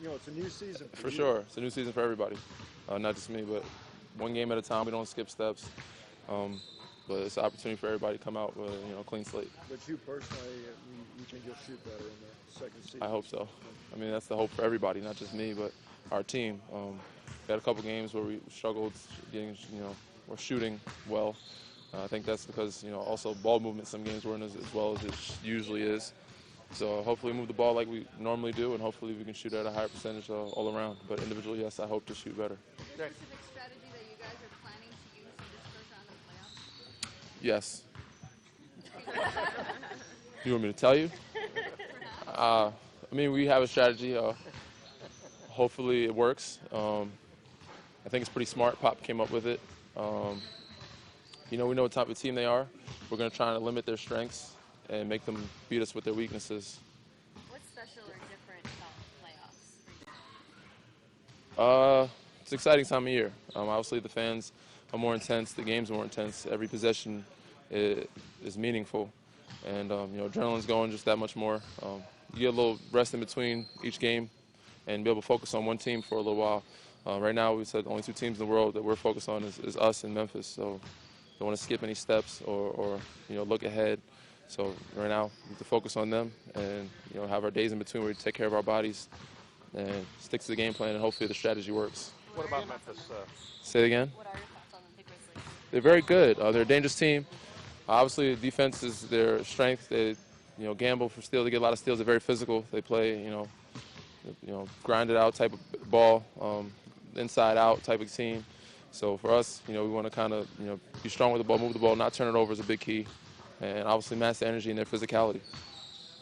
it's a new season for For you. sure, it's a new season for everybody, not just me, but one game at a time. We don't skip steps, um, but it's an opportunity for everybody to come out with a clean slate. But you personally, you think you'll shoot better in the second I season? hope so. I mean, that's the hope for everybody, not just me, but our team. We had a couple games where we struggled getting, or shooting well. I think that's because, also ball movement some games weren't as well as it usually is. So hopefully we move the ball like we normally do, and hopefully we can shoot at a higher percentage all around. But individually, yes, I hope to shoot better. Is there a specific strategy that you guys are planning to use in this first round of the Yes. playoffs? You want me to tell you? Perhaps. I mean, we have a strategy. Hopefully it works. I think it's pretty smart. Pop came up with it. Um, we know what type of team they are. We're going to try to limit their strengths and make them beat us with their weaknesses. What's special or different about playoffs for you? It's an exciting time of year. Obviously, the fans are more intense. The games are more intense. Every possession is meaningful, and adrenaline's going just that much more. You get a little rest in between each game, and be able to focus on one team for a little while. Right now, we said the only two teams in the world that we're focused on is us and Memphis. So don't want to skip any steps or look ahead. So right now, we have to focus on them and have our days in between where we take care of our bodies and stick to the game plan, and hopefully the strategy works. What about Memphis? Say it again. What are your thoughts on the Grizzlies? They're very good. They're a dangerous team. Obviously, defense is their strength. They, gamble for steals. They get a lot of steals. They're very physical. They play, grind it out type of ball, inside out type of team. So for us, we want to kind of, be strong with the ball, move the ball, not turn it over is a big key, and obviously match their energy and their physicality.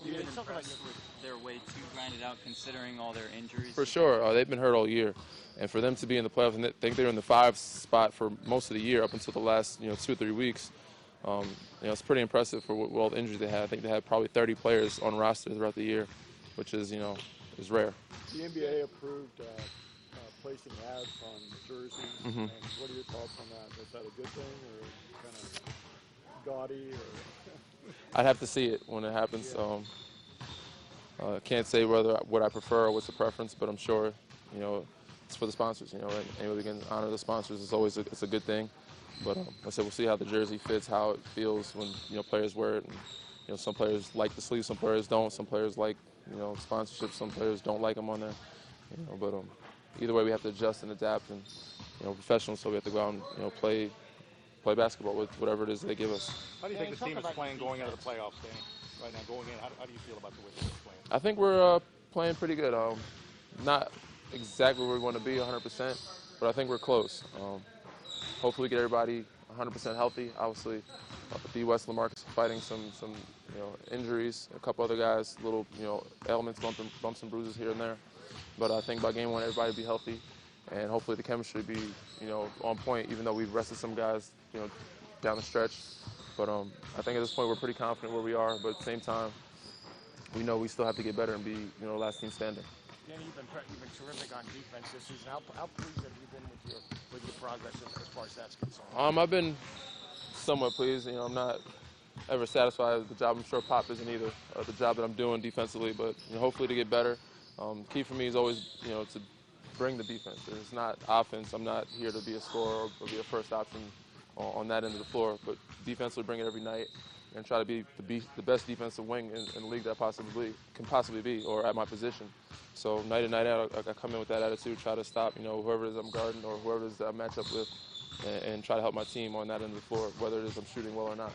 You've been impressed with their way to grind it out, considering all their injuries. For sure, they've been hurt all year, and for them to be in the playoffs, and I think they were in the 5 spot for most of the year up until the last 2 or 3 weeks. It's pretty impressive for all the injuries they had. I think they had probably 30 players on roster throughout the year, which is is rare. The NBA approved placing ads on jerseys. Mm-hmm. And what are your thoughts on that? Is that a good thing or kind of gaudy? Or I'd have to see it when it happens. Can't say what I prefer or what's the preference, but I'm sure it's for the sponsors. And anybody can honor the sponsors is always it's a good thing. But like I said, we'll see how the jersey fits, how it feels when players wear it. And, some players like the sleeve, some players don't. Some players like sponsorship, some players don't like them on there. But either way, we have to adjust and adapt, and professionals, so we have to go out and play basketball with whatever it is they give us. How do you think the team is playing going into the playoffs, Danny? Right now, going in, how do you feel about the way they're playing? I think we're playing pretty good. Not exactly where we want to be 100%, but I think we're close. Hopefully we get everybody 100% healthy. Obviously, D. West Lamarcus fighting some injuries. A couple other guys, little ailments, bumps and bruises here and there. But I think by game one, everybody will be healthy, and hopefully the chemistry be on point. Even though we've rested some guys down the stretch, but I think at this point we're pretty confident where we are. But at the same time, we know we still have to get better and be last team standing. Danny, you've been terrific on defense this season. How pleased have you been with your progress as far as that's concerned? I've been somewhat pleased. I'm not ever satisfied with the job. I'm sure Pop isn't either. The job that I'm doing defensively, but hopefully to get better. Key for me is always to bring the defense. It's not offense. I'm not here to be a scorer or be a first option on that end of the floor, but defensively bring it every night and try to be the best defensive wing in the league that I can possibly be, or at my position. So night in, night out, I come in with that attitude, try to stop whoever it is I'm guarding or whoever it is that I match up with, and try to help my team on that end of the floor, whether it is I'm shooting well or not.